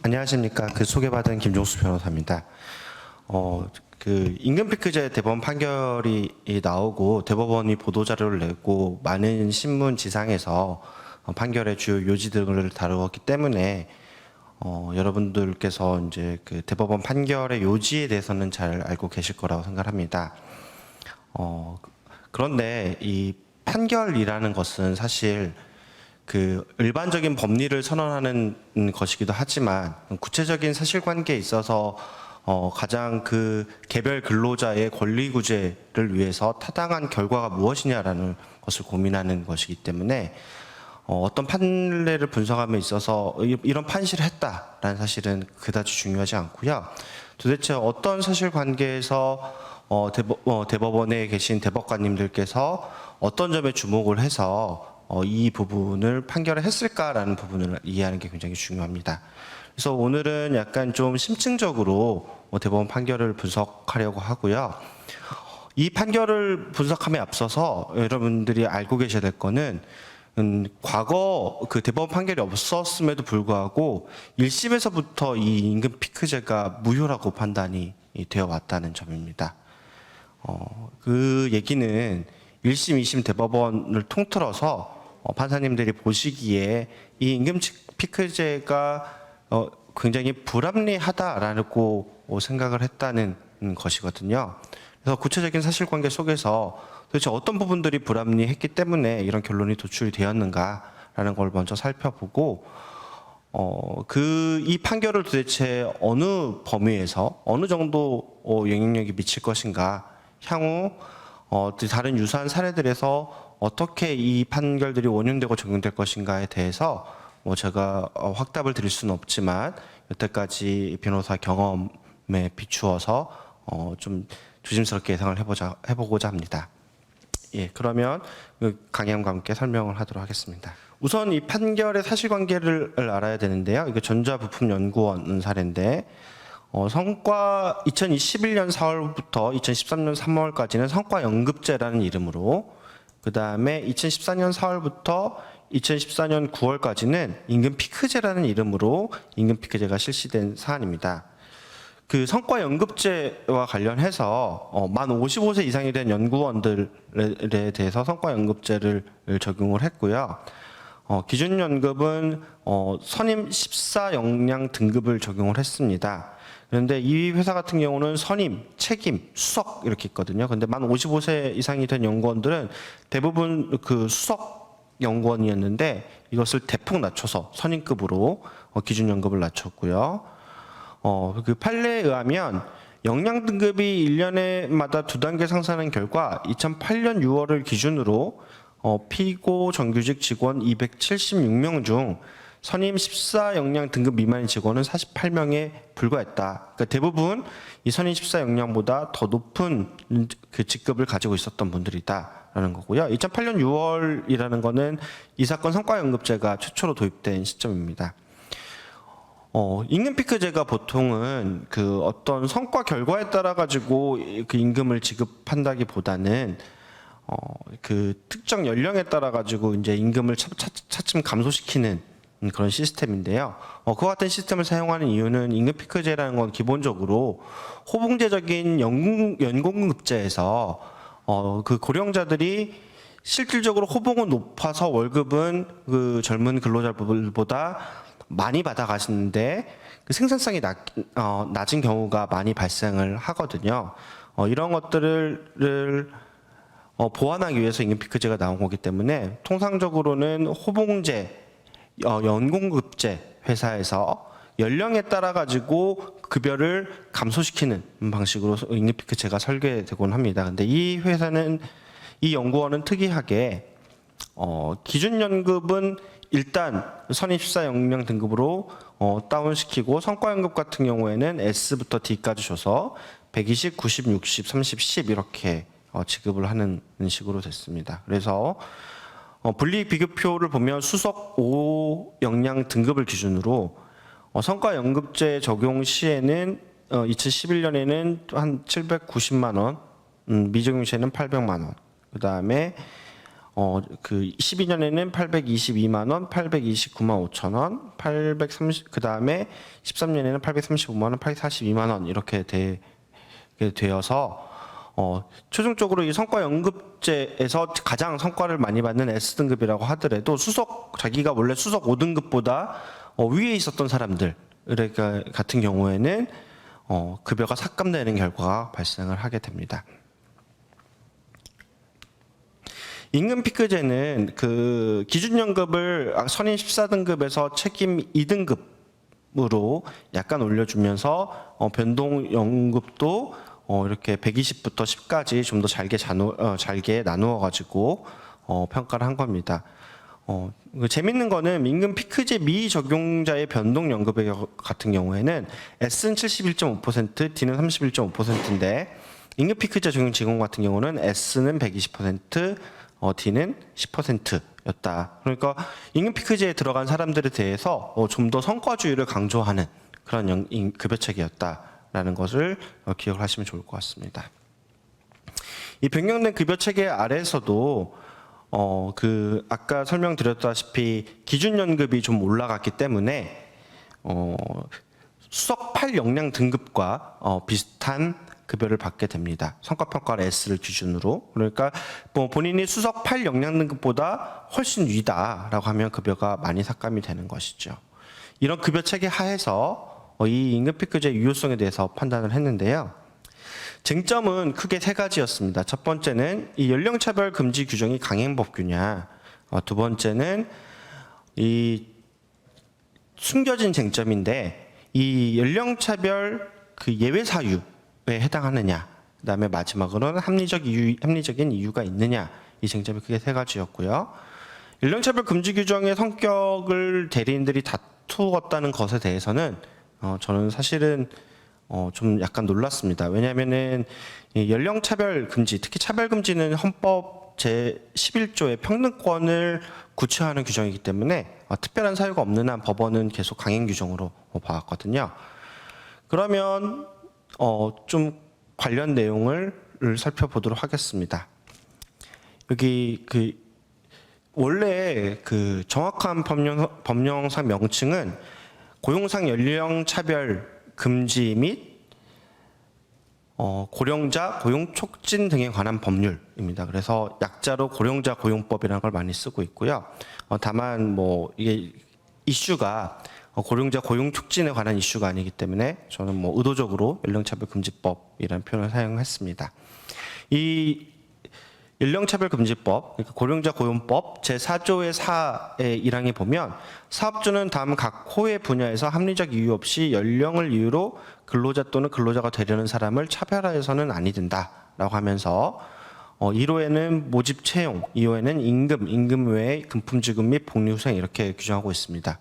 안녕하십니까. 소개받은 김종수 변호사입니다. 임금피크제 대법원 판결이 나오고 대법원이 보도자료를 내고 많은 신문 지상에서 판결의 주요 요지 등을 다루었기 때문에 여러분들께서 이제 대법원 판결의 요지에 대해서는 잘 알고 계실 거라고 생각합니다. 그런데 이 판결이라는 것은 사실 일반적인 법리를 선언하는 것이기도 하지만 구체적인 사실관계에 있어서 가장 개별 근로자의 권리 구제를 위해서 타당한 결과가 무엇이냐라는 것을 고민하는 것이기 때문에 어떤 판례를 분석함에 있어서 이런 판시를 했다라는 사실은 그다지 중요하지 않고요. 도대체 어떤 사실관계에서 대법원에 계신 대법관님들께서 어떤 점에 주목을 해서 이 부분을 판결을 했을까라는 부분을 이해하는 게 굉장히 중요합니다. 그래서 오늘은 약간 좀 심층적으로 대법원 판결을 분석하려고 하고요. 이 판결을 분석함에 앞서서 여러분들이 알고 계셔야 될 거는 과거 대법원 판결이 없었음에도 불구하고 1심에서부터 이 임금 피크제가 무효라고 판단이 되어 왔다는 점입니다. 그 얘기는 1심, 2심 대법원을 통틀어서 판사님들이 보시기에 이 임금 피크제가 굉장히 불합리하다라고 생각을 했다는 것이거든요. 그래서 구체적인 사실관계 속에서 도대체 어떤 부분들이 불합리했기 때문에 이런 결론이 도출이 되었는가라는 걸 먼저 살펴보고 이 판결을 도대체 어느 범위에서 어느 정도 영향력이 미칠 것인가, 향후 다른 유사한 사례들에서 어떻게 이 판결들이 원용되고 적용될 것인가에 대해서 제가 확답을 드릴 수는 없지만 여태까지 변호사 경험에 비추어서 좀 조심스럽게 예상을 해보고자 합니다. 예, 그러면 강의함과 함께 설명을 하도록 하겠습니다. 우선 이 판결의 사실관계를 알아야 되는데요. 이게 전자부품연구원 사례인데 성과 2021년 4월부터 2013년 3월까지는 성과연급제라는 이름으로, 그 다음에 2014년 4월부터 2014년 9월까지는 임금피크제라는 이름으로 임금피크제가 실시된 사안입니다. 성과연급제와 관련해서 만 55세 이상이 된 연구원들에 대해서 성과연급제를 적용을 했고요. 기준연급은 선임 14역량 등급을 적용을 했습니다. 그런데 이 회사 같은 경우는 선임, 책임, 수석 이렇게 있거든요. 근데 만 55세 이상이 된 연구원들은 대부분 수석 연구원이었는데 이것을 대폭 낮춰서 선임급으로 기준연급을 낮췄고요. 판례에 의하면 역량 등급이 1년마다 2단계 상승하는 결과 2008년 6월을 기준으로 피고 정규직 직원 276명 중 선임 14역량 등급 미만의 직원은 48명에 불과했다. 그러니까 대부분 이 선임 14역량보다 더 높은 직급을 가지고 있었던 분들이다라는 거고요. 2008년 6월이라는 거는 이 사건 성과연급제가 최초로 도입된 시점입니다. 임금피크제가 보통은 어떤 성과 결과에 따라 가지고 임금을 지급한다기보다는 특정 연령에 따라 가지고 이제 임금을 차츰 감소시키는 그런 시스템인데요. 그와 같은 시스템을 사용하는 이유는 임금피크제라는 건 기본적으로 호봉제적인 연공급제에서 고령자들이 실질적으로 호봉은 높아서 월급은 젊은 근로자들보다 많이 받아가시는데 생산성이 낮은 경우가 많이 발생을 하거든요. 이런 것들을 보완하기 위해서 임금피크제가 나온 거기 때문에 통상적으로는 호봉제, 연공급제 회사에서 연령에 따라 가지고 급여를 감소시키는 방식으로 임금피크제가 설계되곤 합니다. 근데 이 연구원은 특이하게 기준연급은 일단 선임 14역량 등급으로 다운시키고 성과연급 같은 경우에는 S부터 D까지 줘서 120, 90, 60, 30, 10 이렇게 지급을 하는 식으로 됐습니다. 그래서 분리 비교표를 보면 수석 5역량 등급을 기준으로 성과연급제 적용 시에는 2011년에는 한 790만 원, 미적용 시에는 800만 원, 그 다음에 그 12년에는 822만 원, 829만 5천 원, 830 그다음에 13년에는 835만 원, 842만 원 이렇게 되어서 최종적으로 이 성과연급제에서 가장 성과를 많이 받는 S등급이라고 하더라도 자기가 원래 수석 5등급보다 위에 있었던 사람들 같은 경우에는 급여가 삭감되는 결과가 발생을 하게 됩니다. 임금 피크제는 그 기준연급을 선임 14등급에서 책임 2등급으로 약간 올려주면서 변동연급도 이렇게 120부터 10까지 좀 더 잘게 나누어 가지고 평가를 한 겁니다. 재밌는 거는 임금 피크제 미적용자의 변동연급 같은 경우에는 S는 71.5%, D는 31.5%인데 임금 피크제 적용 직원 같은 경우는 S는 120%, D는 10%였다. 그러니까 임금 피크제에 들어간 사람들에 대해서 좀 더 성과주의를 강조하는 그런 급여체계였다라는 것을 기억을 하시면 좋을 것 같습니다. 이 변경된 급여체계 아래에서도 그 아까 설명드렸다시피 기준연급이 좀 올라갔기 때문에 수석 8역량 등급과 비슷한 급여를 받게 됩니다. 성과평가를 S를 기준으로. 그러니까 본인이 수석 8역량 등급보다 훨씬 위다라고 하면 급여가 많이 삭감이 되는 것이죠. 이런 급여 체계 하에서 이 임금 피크제의 유효성에 대해서 판단을 했는데요. 쟁점은 크게 세 가지였습니다. 첫 번째는 이 연령차별 금지 규정이 강행법규냐. 두 번째는 이 숨겨진 쟁점인데 이 연령차별 그 예외 사유에 해당하느냐. 그다음에 마지막으로는 합리적인 이유가 있느냐. 이 쟁점이 크게 세 가지였고요. 연령차별 금지 규정의 성격을 대리인들이 다투었다는 것에 대해서는 저는 사실은 좀 약간 놀랐습니다. 왜냐하면은 연령차별 금지, 특히 차별금지는 헌법 제11조의 평등권을 구체화하는 규정이기 때문에 특별한 사유가 없는 한 법원은 계속 강행 규정으로 봐왔거든요. 그러면 좀 관련 내용을 살펴보도록 하겠습니다. 여기 원래 그 정확한 법령상 명칭은 고용상 연령차별 금지 및 고령자 고용 촉진 등에 관한 법률입니다. 그래서 약자로 고령자 고용법이라는 걸 많이 쓰고 있고요. 다만 이게 이슈가 고령자 고용 촉진에 관한 이슈가 아니기 때문에 저는 의도적으로 연령차별 금지법이라는 표현을 사용했습니다. 이 연령차별금지법, 그러니까 고령자 고용법 제4조의 4의 1항에 보면 사업주는 다음 각 호의 분야에서 합리적 이유 없이 연령을 이유로 근로자 또는 근로자가 되려는 사람을 차별하여서는 아니 된다라고 하면서 1호에는 모집 채용, 2호에는 임금 외에 금품지급 및 복리후생 이렇게 규정하고 있습니다.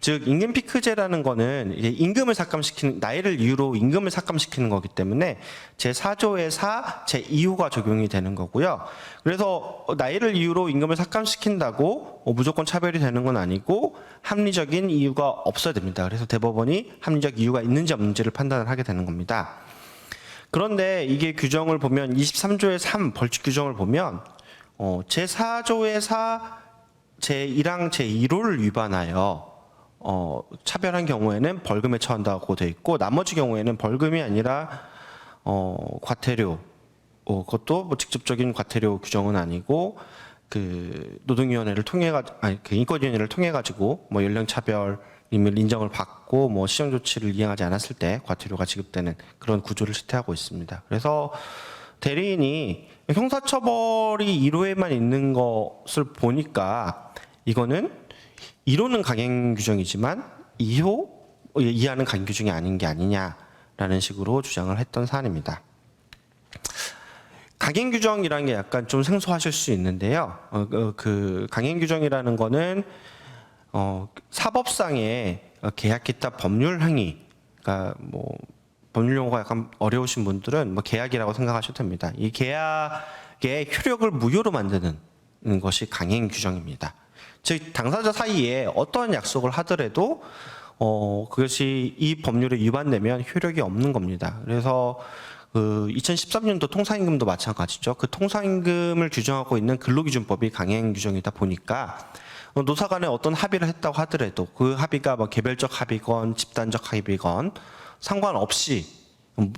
즉 임금 피크제라는 거는 이게 임금을 삭감시키는 나이를 이유로 임금을 삭감시키는 거기 때문에 제4조의 4, 제2호가 적용이 되는 거고요. 그래서 나이를 이유로 임금을 삭감시킨다고 무조건 차별이 되는 건 아니고 합리적인 이유가 없어야 됩니다. 그래서 대법원이 합리적 이유가 있는지 없는지를 판단을 하게 되는 겁니다. 그런데 이게 규정을 보면 23조의 3 벌칙 규정을 보면 제4조의 4, 제1항, 제1호를 위반하여 차별한 경우에는 벌금에 처한다고 돼 있고 나머지 경우에는 벌금이 아니라 과태료 그것도 직접적인 과태료 규정은 아니고 그 노동위원회를 통해 그 인권위원회를 통해 가지고 연령차별임을 인정을 받고 시정 조치를 이행하지 않았을 때 과태료가 지급되는 그런 구조를 시태하고 있습니다. 그래서 대리인이 형사처벌이 1호에만 있는 것을 보니까 이거는 1호는 강행 규정이지만 2호 이하는 강행 규정이 아닌 게 아니냐라는 식으로 주장을 했던 사안입니다. 강행 규정이라는 게 약간 좀 생소하실 수 있는데요. 그 강행 규정이라는 거는 사법상의 계약 기타 법률 행위, 그러니까 법률 용어가 약간 어려우신 분들은 계약이라고 생각하셔도 됩니다. 이 계약의 효력을 무효로 만드는 것이 강행 규정입니다. 즉 당사자 사이에 어떠한 약속을 하더라도 그것이 이 법률에 위반되면 효력이 없는 겁니다. 그래서 그 2013년도 통상임금도 마찬가지죠. 그 통상임금을 규정하고 있는 근로기준법이 강행 규정이다 보니까 노사 간에 어떤 합의를 했다고 하더라도 그 합의가 뭐 개별적 합의건 집단적 합의건 상관없이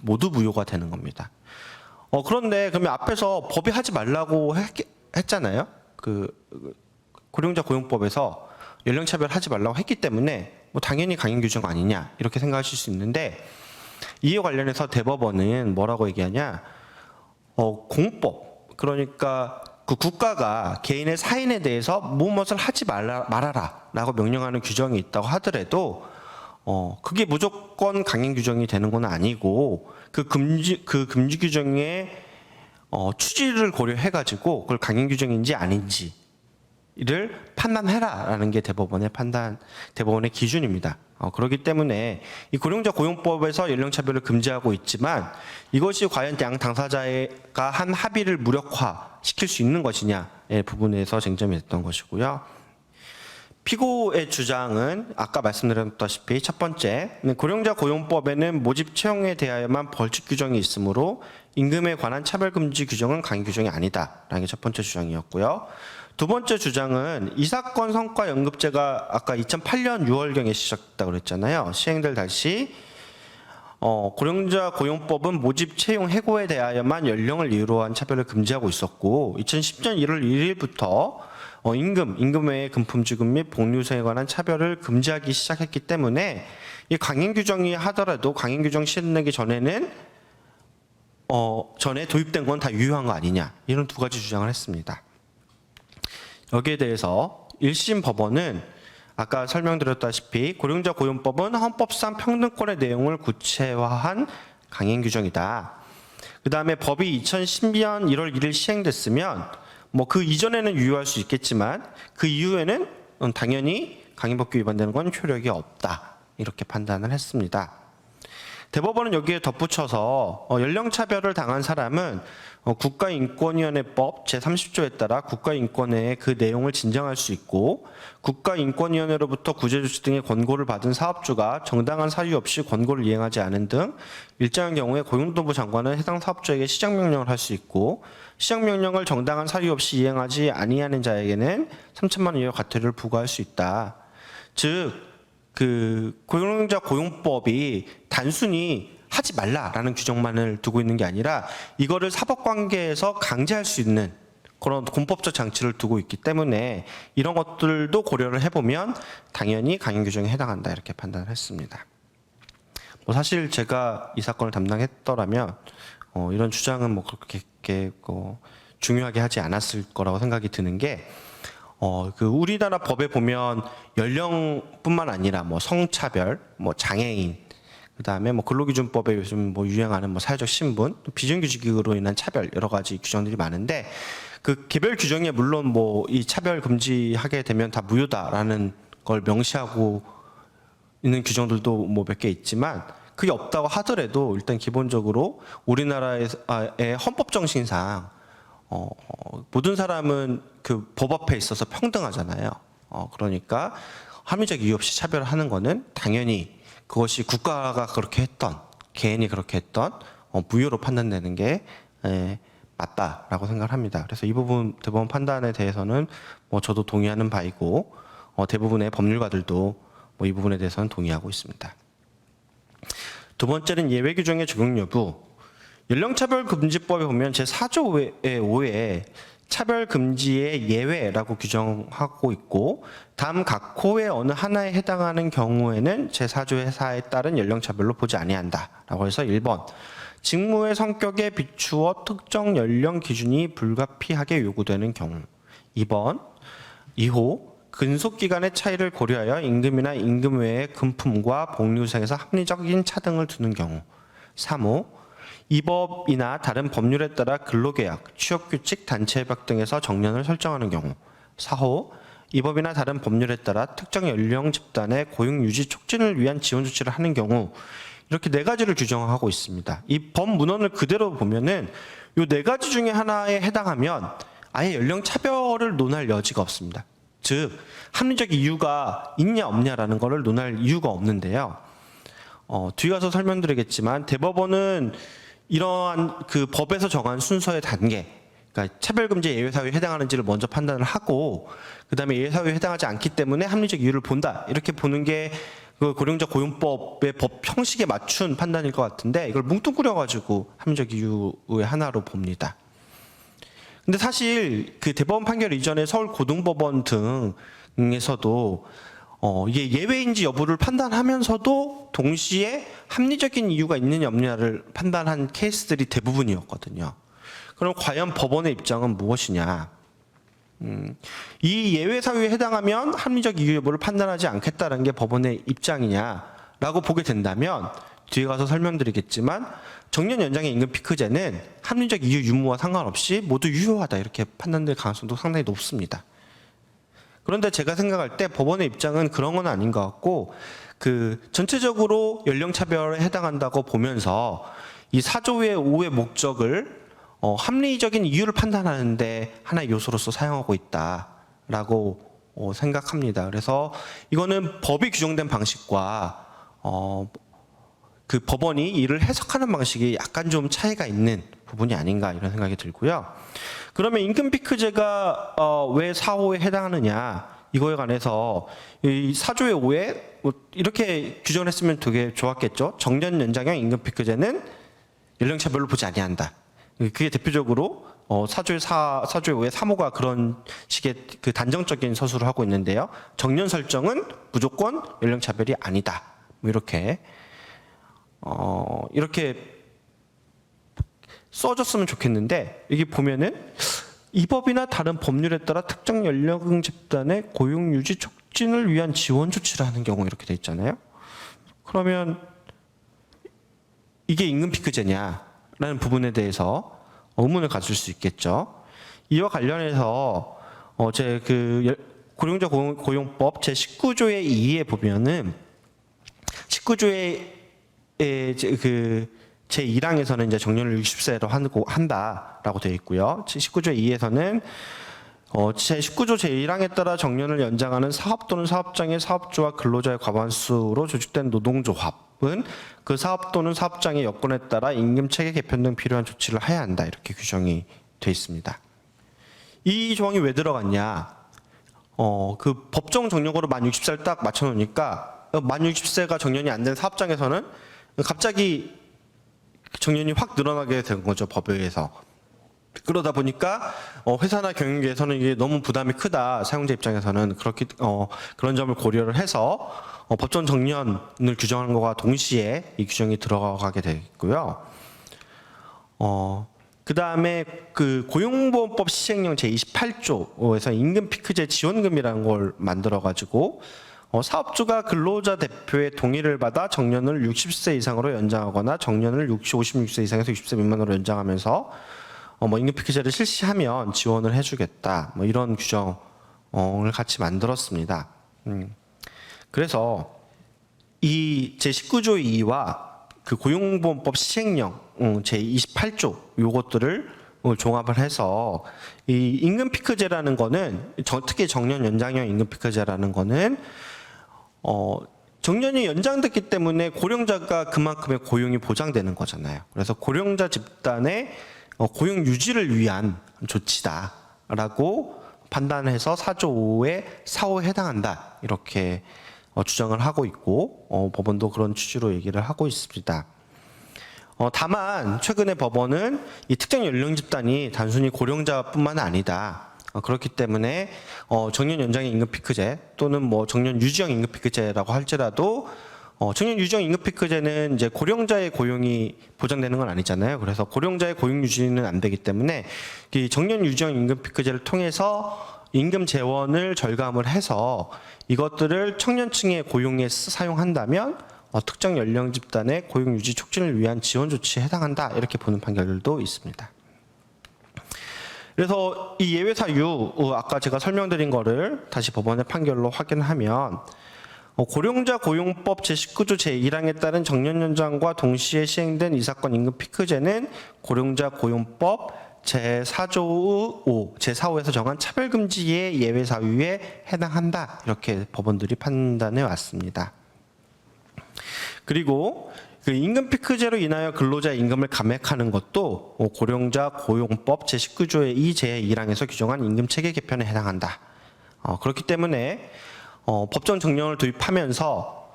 모두 무효가 되는 겁니다. 그런데 그러면 앞에서 법이 하지 말라고 했잖아요. 그 고령자 고용법에서 연령차별 하지 말라고 했기 때문에 뭐 당연히 강행 규정 아니냐 이렇게 생각하실 수 있는데, 이에 관련해서 대법원은 뭐라고 얘기하냐, 공법, 그러니까 그 국가가 개인의 사인에 대해서 무엇을 하지 말아라라고 명령하는 규정이 있다고 하더라도 그게 무조건 강행 규정이 되는 건 아니고 그 금지 규정의 취지를 고려해가지고 그걸 강행 규정인지 아닌지를 판단해라라는 게 대법원의 기준입니다. 그렇기 때문에 이 고령자 고용법에서 연령차별을 금지하고 있지만 이것이 과연 양 당사자가 한 합의를 무력화시킬 수 있는 것이냐의 부분에서 쟁점이 됐던 것이고요. 피고의 주장은 아까 말씀드렸다시피 첫 번째, 고령자 고용법에는 모집 채용에 대하여만 벌칙 규정이 있으므로 임금에 관한 차별금지 규정은 강행 규정이 아니다라는 게 첫 번째 주장이었고요. 두 번째 주장은 이 사건 성과 연급제가 아까 2008년 6월경에 시작됐다고 그랬잖아요. 시행될 당시 고령자 고용법은 모집 채용 해고에 대하여만 연령을 이유로 한 차별을 금지하고 있었고 2010년 1월 1일부터 임금 외의 금품지급 및 복리후생에 관한 차별을 금지하기 시작했기 때문에 이 강행 규정이 하더라도 강행 규정 시행되기 전에는 전에 도입된 건 다 유효한 거 아니냐, 이런 두 가지 주장을 했습니다. 여기에 대해서 1심 법원은 아까 설명드렸다시피 고령자 고용법은 헌법상 평등권의 내용을 구체화한 강행 규정이다. 그 다음에 법이 2010년 1월 1일 시행됐으면 뭐 그 이전에는 유효할 수 있겠지만 그 이후에는 당연히 강행법규 위반되는 건 효력이 없다, 이렇게 판단을 했습니다. 대법원은 여기에 덧붙여서 연령차별을 당한 사람은 국가인권위원회법 제30조에 따라 국가인권회에 그 내용을 진정할 수 있고, 국가인권위원회로부터 구제조치 등의 권고를 받은 사업주가 정당한 사유 없이 권고를 이행하지 않은 등 일정한 경우에 고용노동부 장관은 해당 사업주에게 시정명령을 할 수 있고, 시정명령을 정당한 사유 없이 이행하지 아니하는 자에게는 3천만 원 이하의 과태료를 부과할 수 있다. 즉, 그 고령자 고용법이 단순히 하지 말라라는 규정만을 두고 있는 게 아니라 이거를 사법관계에서 강제할 수 있는 그런 공법적 장치를 두고 있기 때문에 이런 것들도 고려를 해보면 당연히 강행 규정에 해당한다, 이렇게 판단을 했습니다. 뭐 사실 제가 이 사건을 담당했더라면 이런 주장은 뭐 그렇게 중요하게 하지 않았을 거라고 생각이 드는 게, 그 우리나라 법에 보면 연령뿐만 아니라 뭐 성차별, 뭐 장애인, 그다음에 뭐 근로기준법에 요즘 뭐 유행하는 뭐 사회적 신분, 또 비정규직으로 인한 차별, 여러 가지 규정들이 많은데 그 개별 규정에 물론 뭐 이 차별 금지하게 되면 다 무효다라는 걸 명시하고 있는 규정들도 뭐 몇 개 있지만, 그게 없다고 하더라도 일단 기본적으로 우리나라의 헌법 정신상 모든 사람은 그 법 앞에 있어서 평등하잖아요. 그러니까 합리적 이유 없이 차별하는 거는 당연히 그것이 국가가 그렇게 했던, 개인이 그렇게 했던 무효로 판단되는 게 맞다라고 생각을 합니다. 그래서 이 부분 대법원 판단에 대해서는 뭐 저도 동의하는 바이고 대부분의 법률가들도 뭐 이 부분에 대해서는 동의하고 있습니다. 두 번째는 예외 규정의 적용 여부. 연령차별금지법에 보면 제4조 5에 차별금지의 예외라고 규정하고 있고, 다음 각 호의 어느 하나에 해당하는 경우에는 제4조의 4에 따른 연령차별로 보지 아니한다라고 해서 1번, 직무의 성격에 비추어 특정 연령 기준이 불가피하게 요구되는 경우. 2번, 2호, 근속기간의 차이를 고려하여 임금이나 임금 외의 금품과 복리후생에서 합리적인 차등을 두는 경우. 3호, 이 법이나 다른 법률에 따라 근로계약, 취업규칙, 단체협약 등에서 정년을 설정하는 경우. 4호, 이 법이나 다른 법률에 따라 특정 연령 집단의 고용유지 촉진을 위한 지원 조치를 하는 경우. 이렇게 네 가지를 규정하고 있습니다. 이 법 문헌을 그대로 보면은 이 네 가지 중에 하나에 해당하면 아예 연령 차별을 논할 여지가 없습니다. 즉 합리적 이유가 있냐 없냐라는 것을 논할 이유가 없는데요. 뒤에 가서 설명드리겠지만 대법원은 이러한 그 법에서 정한 순서의 단계, 그러니까 차별금지 예외사유에 해당하는지를 먼저 판단을 하고 그다음에 예외사유에 해당하지 않기 때문에 합리적 이유를 본다. 이렇게 보는 게 그 고령자 고용법의 법 형식에 맞춘 판단일 것 같은데 이걸 뭉뚱그려 가지고 합리적 이유의 하나로 봅니다. 근데 사실 그 대법원 판결 이전에 서울 고등법원 등에서도 이게 예외인지 여부를 판단하면서도 동시에 합리적인 이유가 있느냐 없느냐를 판단한 케이스들이 대부분이었거든요. 그럼 과연 법원의 입장은 무엇이냐? 이 예외 사유에 해당하면 합리적 이유 여부를 판단하지 않겠다는 게 법원의 입장이냐라고 보게 된다면 뒤에 가서 설명드리겠지만 정년 연장의 임금 피크제는 합리적 이유 유무와 상관없이 모두 유효하다 이렇게 판단될 가능성도 상당히 높습니다. 그런데 제가 생각할 때 법원의 입장은 그런 건 아닌 것 같고 그 전체적으로 연령차별에 해당한다고 보면서 이 4조의 5의 목적을 합리적인 이유를 판단하는데 하나의 요소로서 사용하고 있다라고 생각합니다. 그래서 이거는 법이 규정된 방식과 그 법원이 이를 해석하는 방식이 약간 좀 차이가 있는 부분이 아닌가 이런 생각이 들고요. 그러면 임금 피크제가 왜 4호에 해당하느냐 이거에 관해서 이 4조의 5에 이렇게 규정을 했으면 되게 좋았겠죠. 정년 연장형 임금 피크제는 연령차별로 보지 아니한다. 그게 대표적으로 4조의 5의 3호가 그런 식의 그 단정적인 서술을 하고 있는데요. 정년 설정은 무조건 연령차별이 아니다. 뭐 이렇게 써줬으면 좋겠는데 여기 보면은 이 법이나 다른 법률에 따라 특정 연령 집단의 고용 유지 촉진을 위한 지원 조치를 하는 경우 이렇게 돼 있잖아요. 그러면 이게 임금 피크제냐라는 부분에 대해서 의문을 가질 수 있겠죠. 이와 관련해서 제 그 고령자 고용법 제 19조의 2에 보면은 19조의 제 1항에서는 이제 정년을 60세로 한다라고 되어 있고요. 제 19조 2에서는 제 19조 제 1항에 따라 정년을 연장하는 사업 또는 사업장의 사업주와 근로자의 과반수로 조직된 노동조합은 그 사업 또는 사업장의 여건에 따라 임금 체계 개편 등 필요한 조치를 해야 한다. 이렇게 규정이 되어 있습니다. 이 조항이 왜 들어갔냐? 그 법정 정년으로 만 60세를 딱 맞춰 놓으니까 만 60세가 정년이 안 된 사업장에서는 갑자기 정년이 확 늘어나게 된 거죠, 법에 의해서. 그러다 보니까 회사나 경영계에서는 이게 너무 부담이 크다. 사용자 입장에서는 그런 점을 고려를 해서 법정 정년을 규정하는 것과 동시에 이 규정이 들어가게 되고요. 그 다음에 그 고용보험법 시행령 제28조에서 임금 피크제 지원금이라는 걸 만들어가지고 사업주가 근로자 대표의 동의를 받아 정년을 60세 이상으로 연장하거나 정년을 56세 이상에서 60세 미만으로 연장하면서 임금 피크제를 실시하면 지원을 해주겠다. 뭐 이런 규정을 같이 만들었습니다. 그래서 이 제19조 2와 그 고용보험법 시행령 제28조 요것들을 종합을 해서 이 임금 피크제라는 거는 특히 정년 연장형 임금 피크제라는 거는 정년이 연장됐기 때문에 고령자가 그만큼의 고용이 보장되는 거잖아요. 그래서 고령자 집단의 고용 유지를 위한 조치다라고 판단해서 4조 5의 4호에 해당한다. 이렇게 주장을 하고 있고 법원도 그런 취지로 얘기를 하고 있습니다. 다만 최근에 법원은 이 특정 연령 집단이 단순히 고령자뿐만 아니다. 그렇기 때문에 정년 연장의 임금 피크제 또는 뭐 정년 유지형 임금 피크제라고 할지라도 정년 유지형 임금 피크제는 이제 고령자의 고용이 보장되는 건 아니잖아요. 그래서 고령자의 고용 유지는 안 되기 때문에 이 정년 유지형 임금 피크제를 통해서 임금 재원을 절감을 해서 이것들을 청년층의 고용에 사용한다면 특정 연령 집단의 고용 유지 촉진을 위한 지원 조치에 해당한다. 이렇게 보는 판결들도 있습니다. 그래서 이 예외 사유 아까 제가 설명드린 거를 다시 법원의 판결로 확인하면 고령자 고용법 제19조 제1항에 따른 정년 연장과 동시에 시행된 이 사건 임금 피크제는 고령자 고용법 제4조 5, 제4호에서 정한 차별금지의 예외 사유에 해당한다. 이렇게 법원들이 판단해 왔습니다. 그리고 그 임금 피크제로 인하여 근로자 임금을 감액하는 것도 고령자 고용법 제19조의 2 제1항에서 규정한 임금 체계 개편에 해당한다. 그렇기 때문에 법정 정년을 도입하면서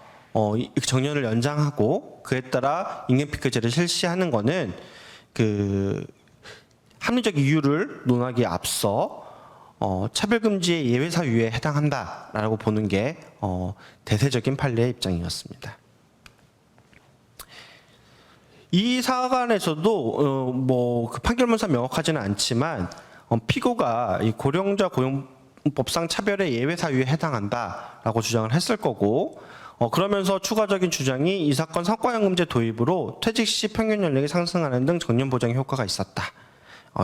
정년을 연장하고 그에 따라 임금 피크제를 실시하는 것은 그 합리적 이유를 논하기에 앞서 차별금지의 예외 사유에 해당한다라고 보는 게 대세적인 판례의 입장이었습니다. 이 사안에서도 뭐 그 판결문상 명확하지는 않지만 피고가 이 고령자 고용법상 차별의 예외 사유에 해당한다라고 주장을 했을 거고 그러면서 추가적인 주장이 이 사건 성과연금제 도입으로 퇴직 시 평균 연령이 상승하는 등 정년 보장에 효과가 있었다.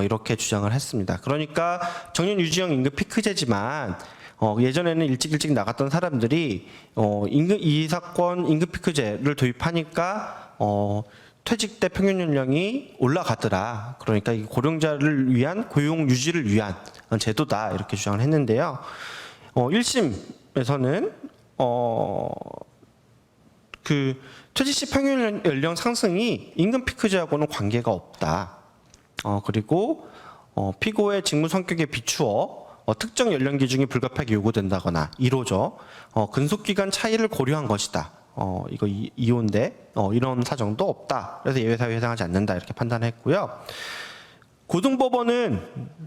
이렇게 주장을 했습니다. 그러니까 정년 유지형 임금 피크제지만 예전에는 일찍 나갔던 사람들이 이 사건 임금 피크제를 도입하니까 퇴직 때 평균 연령이 올라가더라. 그러니까 이 고령자를 위한 고용 유지를 위한 제도다 이렇게 주장을 했는데요. 1심에서는 그 퇴직 시 평균 연령 상승이 임금 피크제하고는 관계가 없다. 그리고 피고의 직무 성격에 비추어 특정 연령 기준이 불가피하게 요구된다거나 1호죠. 근속 기간 차이를 고려한 것이다. 이거 2호인데 이런 사정도 없다. 그래서 예외 사유에 해당하지 않는다 이렇게 판단했고요. 고등법원은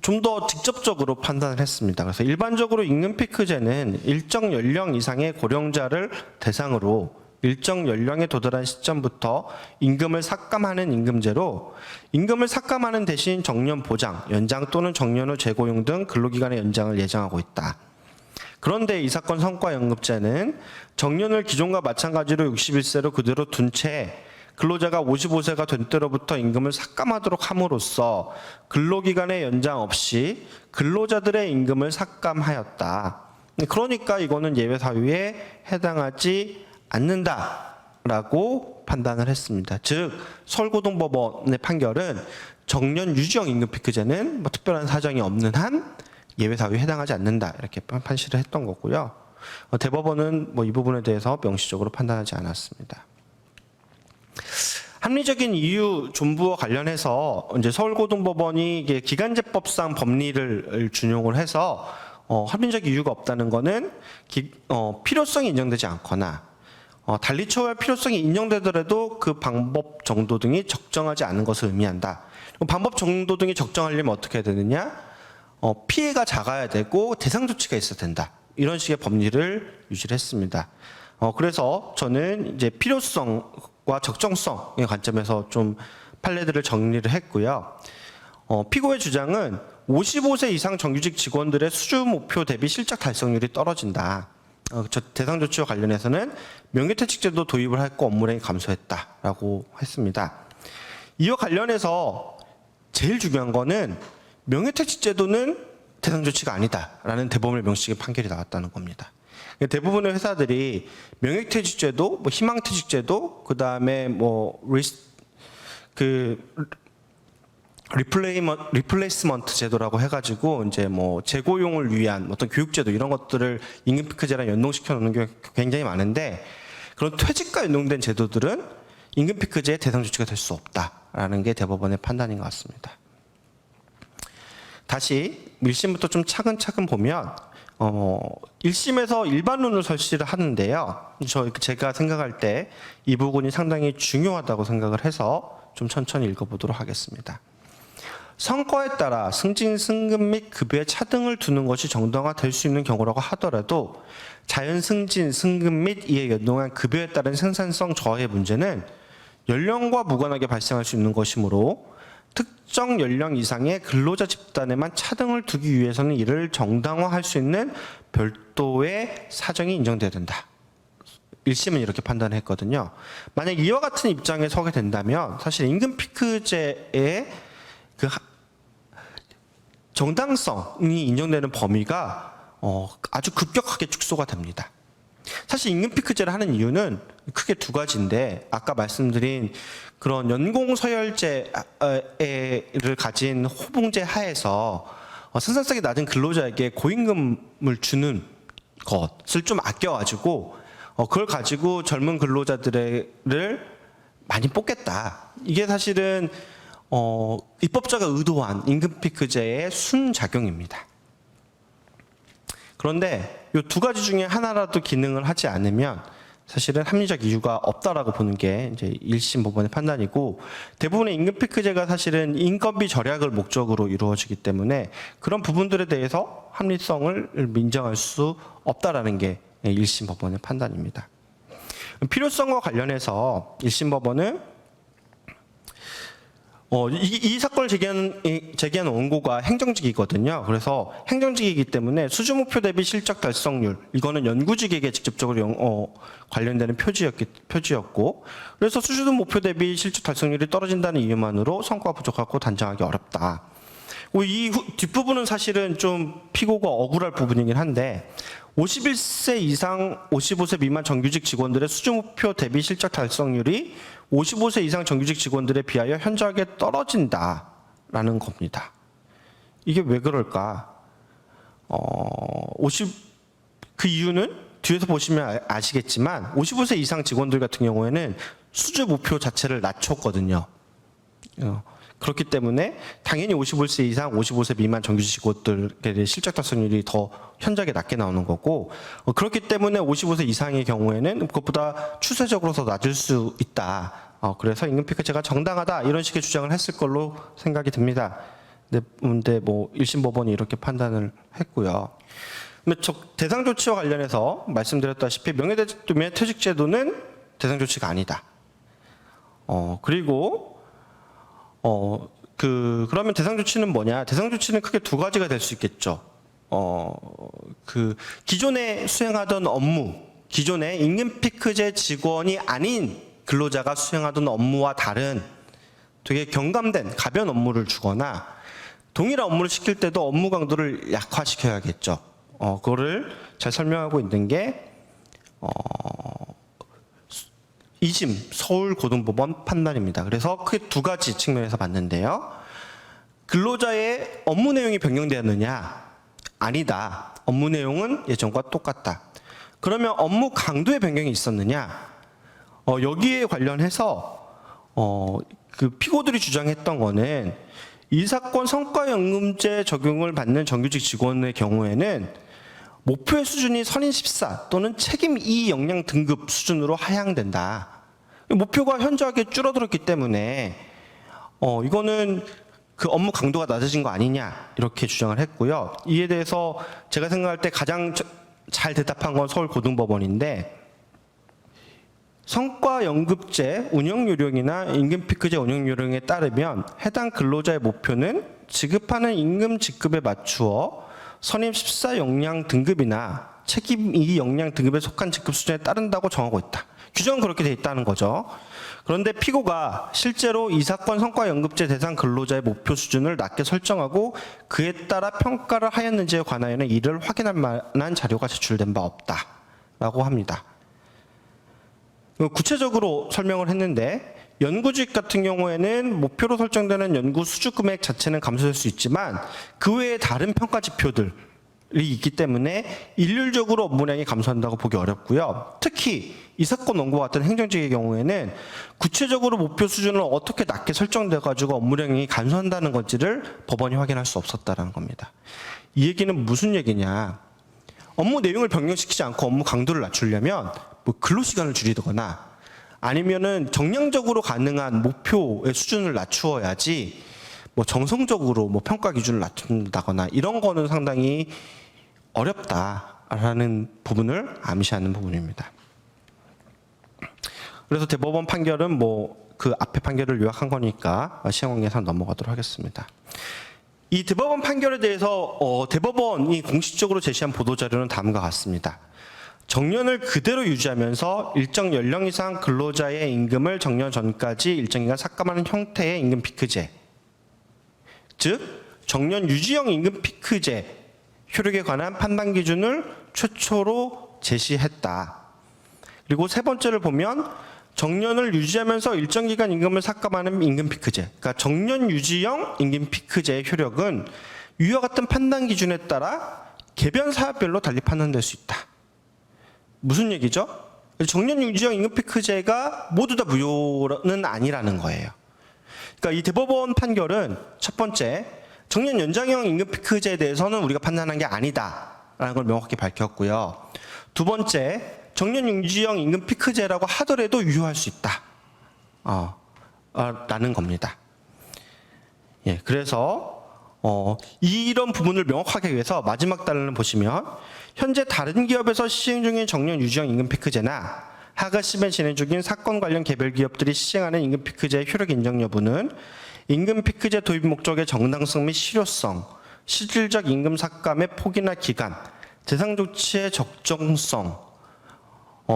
좀 더 직접적으로 판단을 했습니다. 그래서 일반적으로 임금 피크제는 일정 연령 이상의 고령자를 대상으로 일정 연령에 도달한 시점부터 임금을 삭감하는 임금제로 임금을 삭감하는 대신 정년 보장, 연장 또는 정년 후 재고용 등 근로기간의 연장을 예정하고 있다. 그런데 이 사건 성과연금제는 정년을 기존과 마찬가지로 61세로 그대로 둔 채 근로자가 55세가 된 때로부터 임금을 삭감하도록 함으로써 근로기간의 연장 없이 근로자들의 임금을 삭감하였다. 그러니까 이거는 예외 사유에 해당하지 않는다라고 판단을 했습니다. 즉 서울고등법원의 판결은 정년 유지형 임금 피크제는 뭐 특별한 사정이 없는 한 예외 사유에 해당하지 않는다 이렇게 판시를 했던 거고요. 대법원은 뭐 이 부분에 대해서 명시적으로 판단하지 않았습니다. 합리적인 이유 존부와 관련해서 이제 서울고등법원이 이게 기간제법상 법리를 준용을 해서 합리적 이유가 없다는 것은 필요성이 인정되지 않거나 달리 처우할 필요성이 인정되더라도 그 방법 정도 등이 적정하지 않은 것을 의미한다. 방법 정도 등이 적정하려면 어떻게 해야 되느냐? 피해가 작아야 되고 대상 조치가 있어야 된다. 이런 식의 법리를 유지를 했습니다. 그래서 저는 이제 필요성과 적정성의 관점에서 좀 판례들을 정리를 했고요. 피고의 주장은 55세 이상 정규직 직원들의 수주 목표 대비 실적 달성률이 떨어진다. 대상 조치와 관련해서는 명예퇴직제도 도입을 했고 업무량이 감소했다라고 했습니다. 이와 관련해서 제일 중요한 거는 명예퇴직제도는 대상 조치가 아니다라는 대법원의 명식의 판결이 나왔다는 겁니다. 대부분의 회사들이 명예퇴직제도, 뭐 희망퇴직제도, 그 다음에 뭐 리플레이스먼트 제도라고 해가지고 이제 뭐 재고용을 위한 어떤 교육제도 이런 것들을 임금 피크제랑 연동시켜 놓는 게 굉장히 많은데 그런 퇴직과 연동된 제도들은 임금 피크제의 대상 조치가 될 수 없다라는 게 대법원의 판단인 것 같습니다. 다시 1심부터 좀 차근차근 보면 1심에서 일반론을 설치를 하는데요. 제가 생각할 때 이 부분이 상당히 중요하다고 생각을 해서 좀 천천히 읽어보도록 하겠습니다. 성과에 따라 승진, 승급 및 급여의 차등을 두는 것이 정당화될 수 있는 경우라고 하더라도 자연 승진, 승급 및 이에 연동한 급여에 따른 생산성 저하의 문제는 연령과 무관하게 발생할 수 있는 것이므로 특정 연령 이상의 근로자 집단에만 차등을 두기 위해서는 이를 정당화할 수 있는 별도의 사정이 인정돼야 된다. 1심은 이렇게 판단했거든요. 만약 이와 같은 입장에 서게 된다면 사실 임금 피크제의 그 정당성이 인정되는 범위가 아주 급격하게 축소가 됩니다. 사실 임금 피크제를 하는 이유는 크게 두 가지인데 아까 말씀드린 그런 연공 서열제를 가진 호봉제 하에서 생산성이 낮은 근로자에게 고임금을 주는 것을 좀 아껴가지고 그걸 가지고 젊은 근로자들을 많이 뽑겠다. 이게 사실은 입법자가 의도한 임금 피크제의 순작용입니다. 그런데 이 두 가지 중에 하나라도 기능을 하지 않으면 사실은 합리적 이유가 없다라고 보는 게 이제 1심 법원의 판단이고, 대부분의 임금 피크제가 사실은 인건비 절약을 목적으로 이루어지기 때문에 그런 부분들에 대해서 합리성을 인정할 수 없다라는 게 1심 법원의 판단입니다. 필요성과 관련해서 1심 법원은 이 사건을 제기한 원고가 행정직이거든요. 그래서 행정직이기 때문에 수주 목표 대비 실적 달성률, 이거는 연구직에게 직접적으로 관련되는 표지였고, 그래서 수주 목표 대비 실적 달성률이 떨어진다는 이유만으로 성과가 부족하고 단정하기 어렵다. 이 뒷부분은 사실은 좀 피고가 억울할 부분이긴 한데, 51세 이상 55세 미만 정규직 직원들의 수주 목표 대비 실적 달성률이 55세 이상 정규직 직원들에 비하여 현저하게 떨어진다라는 겁니다. 이게 왜 그럴까? 그 이유는 뒤에서 보시면 아시겠지만 55세 이상 직원들 같은 경우에는 수주 목표 자체를 낮췄거든요. 그렇기 때문에 당연히 55세 이상 55세 미만 정규직 직원들의 실적 달성률이 더 현저하게 낮게 나오는 거고, 그렇기 때문에 55세 이상의 경우에는 그것보다 추세적으로 더 낮을 수 있다. 그래서 임금 피크제가 정당하다, 이런 식의 주장을 했을 걸로 생각이 듭니다. 근데 뭐 1심 법원이 이렇게 판단을 했고요. 근데 대상 조치와 관련해서 말씀드렸다시피 명예퇴직제도는 대상 조치가 아니다. 그리고 그러면 대상 조치는 뭐냐? 대상 조치는 크게 두 가지가 될 수 있겠죠. 기존에 수행하던 업무, 기존에 임금 피크제 직원이 아닌 근로자가 수행하던 업무와 다른 되게 경감된 가벼운 업무를 주거나, 동일한 업무를 시킬 때도 업무 강도를 약화시켜야겠죠. 그거를 잘 설명하고 있는 게 2심 서울고등법원 판단입니다. 그래서 크게 두 가지 측면에서 봤는데요. 근로자의 업무 내용이 변경되었느냐? 아니다. 업무 내용은 예전과 똑같다. 그러면 업무 강도의 변경이 있었느냐? 여기에 관련해서 그 피고들이 주장했던 거는, 이 사건 성과연금제 적용을 받는 정규직 직원의 경우에는 목표의 수준이 선인 14 또는 책임 2 역량 등급 수준으로 하향된다. 목표가 현저하게 줄어들었기 때문에 이거는 그 업무 강도가 낮아진 거 아니냐, 이렇게 주장을 했고요. 이에 대해서 제가 생각할 때 가장 잘 대답한 건 서울고등법원인데, 성과연급제 운영요령이나 임금피크제 운영요령에 따르면 해당 근로자의 목표는 지급하는 임금 직급에 맞추어 선임 14 역량 등급이나 책임 2 역량 등급에 속한 직급 수준에 따른다고 정하고 있다. 규정은 그렇게 돼 있다는 거죠. 그런데 피고가 실제로 이 사건 성과연급제 대상 근로자의 목표 수준을 낮게 설정하고 그에 따라 평가를 하였는지에 관하여는 이를 확인할 만한 자료가 제출된 바 없다라고 합니다. 구체적으로 설명을 했는데, 연구직 같은 경우에는 목표로 설정되는 연구 수주 금액 자체는 감소될 수 있지만 그 외에 다른 평가 지표들이 있기 때문에 일률적으로 업무량이 감소한다고 보기 어렵고요. 특히 이 사건 원고와 같은 행정직의 경우에는 구체적으로 목표 수준을 어떻게 낮게 설정돼 가지고 업무량이 감소한다는 건지를 법원이 확인할 수 없었다는 겁니다. 이 얘기는 무슨 얘기냐? 업무 내용을 변경시키지 않고 업무 강도를 낮추려면 뭐 근로시간을 줄이거나 아니면은 정량적으로 가능한 목표의 수준을 낮추어야지, 뭐 정성적으로 뭐 평가 기준을 낮춘다거나 이런 거는 상당히 어렵다라는 부분을 암시하는 부분입니다. 그래서 대법원 판결은 뭐 그 앞에 판결을 요약한 거니까 시행 예상 넘어가도록 하겠습니다. 이 대법원 판결에 대해서 대법원이 공식적으로 제시한 보도자료는 다음과 같습니다. 정년을 그대로 유지하면서 일정 연령 이상 근로자의 임금을 정년 전까지 일정 기간 삭감하는 형태의 임금 피크제, 즉 정년 유지형 임금 피크제 효력에 관한 판단 기준을 최초로 제시했다. 그리고 세 번째를 보면 정년을 유지하면서 일정 기간 임금을 삭감하는 임금 피크제, 그러니까 정년 유지형 임금 피크제의 효력은 위와 같은 판단 기준에 따라 개변 사업별로 달리 판단될 수 있다. 무슨 얘기죠? 정년 유지형 임금피크제가 모두 다 무효는 아니라는 거예요. 그러니까 이 대법원 판결은 첫 번째, 정년 연장형 임금피크제에 대해서는 우리가 판단한 게 아니다라는 걸 명확히 밝혔고요. 두 번째, 정년 유지형 임금피크제라고 하더라도 유효할 수 있다. 라는 겁니다. 예, 그래서 이런 부분을 명확하게 위해서 마지막 단을 보시면 현재 다른 기업에서 시행 중인 정년 유지형 임금피크제나 하가심에 진행 중인 사건 관련 개별 기업들이 시행하는 임금피크제의 효력 인정 여부는 임금피크제 도입 목적의 정당성 및 실효성, 실질적 임금 삭감의 폭이나 기간, 대상 조치의 적정성,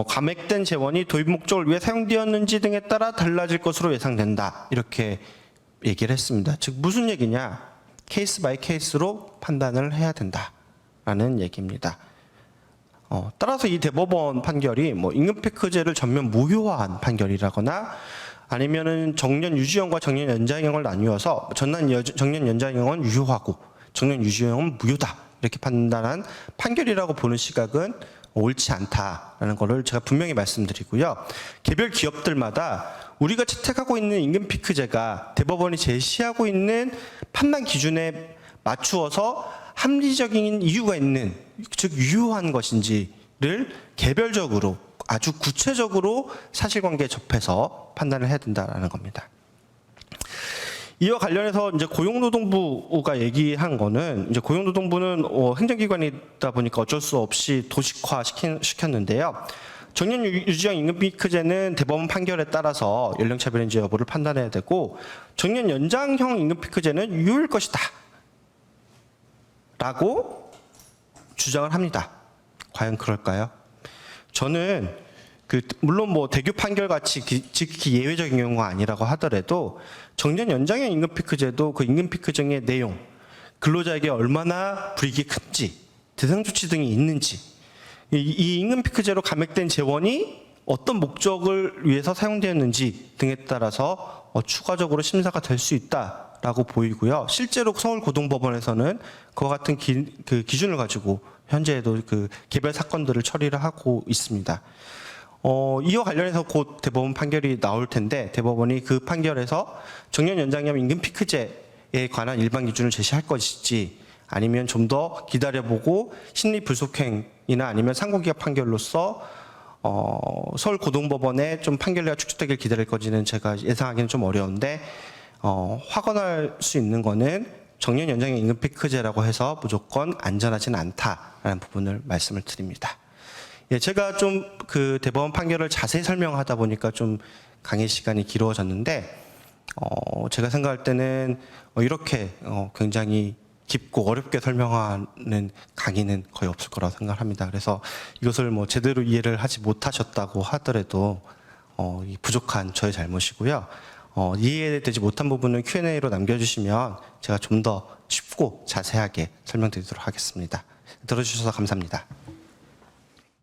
감액된 재원이 도입 목적을 위해 사용되었는지 등에 따라 달라질 것으로 예상된다. 이렇게 얘기를 했습니다. 즉 무슨 얘기냐? 케이스 바이 케이스로 판단을 해야 된다라는 얘기입니다. 따라서 이 대법원 판결이 뭐 임금피크제를 전면 무효화한 판결이라거나 아니면은 정년 유지형과 정년 연장형을 나누어서 정년 연장형은 유효하고 정년 유지형은 무효다 이렇게 판단한 판결이라고 보는 시각은 옳지 않다라는 것을 제가 분명히 말씀드리고요. 개별 기업들마다 우리가 채택하고 있는 임금피크제가 대법원이 제시하고 있는 판단 기준에 맞추어서 합리적인 이유가 있는, 즉 유효한 것인지를 개별적으로 아주 구체적으로 사실관계에 접해서 판단을 해야 된다라는 겁니다. 이와 관련해서 이제 고용노동부가 얘기한 거는 이제 고용노동부는 행정기관이다 보니까 어쩔 수 없이 도식화 시켰는데요. 정년 유지형 임금피크제는 대법원 판결에 따라서 연령차별인지 여부를 판단해야 되고 정년 연장형 임금피크제는 유효일 것이다 라고 주장을 합니다. 과연 그럴까요? 저는 물론 뭐 대규 판결 같이 지극히 예외적인 경우가 아니라고 하더라도 정년 연장형 임금피크제도 그 임금피크제의 내용, 근로자에게 얼마나 불이익이 큰지, 대상 조치 등이 있는지, 이 임금피크제로 감액된 재원이 어떤 목적을 위해서 사용되었는지 등에 따라서 추가적으로 심사가 될 수 있다라고 보이고요. 실제로 서울고등법원에서는 그와 같은 기준을 가지고 현재에도 그 개별 사건들을 처리를 하고 있습니다. 이와 관련해서 곧 대법원 판결이 나올 텐데 대법원이 그 판결에서 정년 연장형 임금피크제에 관한 일반 기준을 제시할 것인지 아니면 좀 더 기다려보고 심리불속행이나 아니면 상고기각 판결로서 서울고등법원에 좀 판결례가 축적되길 기다릴 건지는 제가 예상하기는 좀 어려운데 확언할 수 있는 거는 정년 연장형 임금피크제라고 해서 무조건 안전하지는 않다라는 부분을 말씀을 드립니다. 예, 제가 좀 그 대법원 판결을 자세히 설명하다 보니까 좀 강의 시간이 길어졌는데 제가 생각할 때는 이렇게 굉장히 깊고 어렵게 설명하는 강의는 거의 없을 거라고 생각합니다. 그래서 이것을 뭐 제대로 이해를 하지 못하셨다고 하더라도 이 부족한 저의 잘못이고요. 이해되지 못한 부분은 Q&A로 남겨주시면 제가 좀 더 쉽고 자세하게 설명드리도록 하겠습니다. 들어주셔서 감사합니다.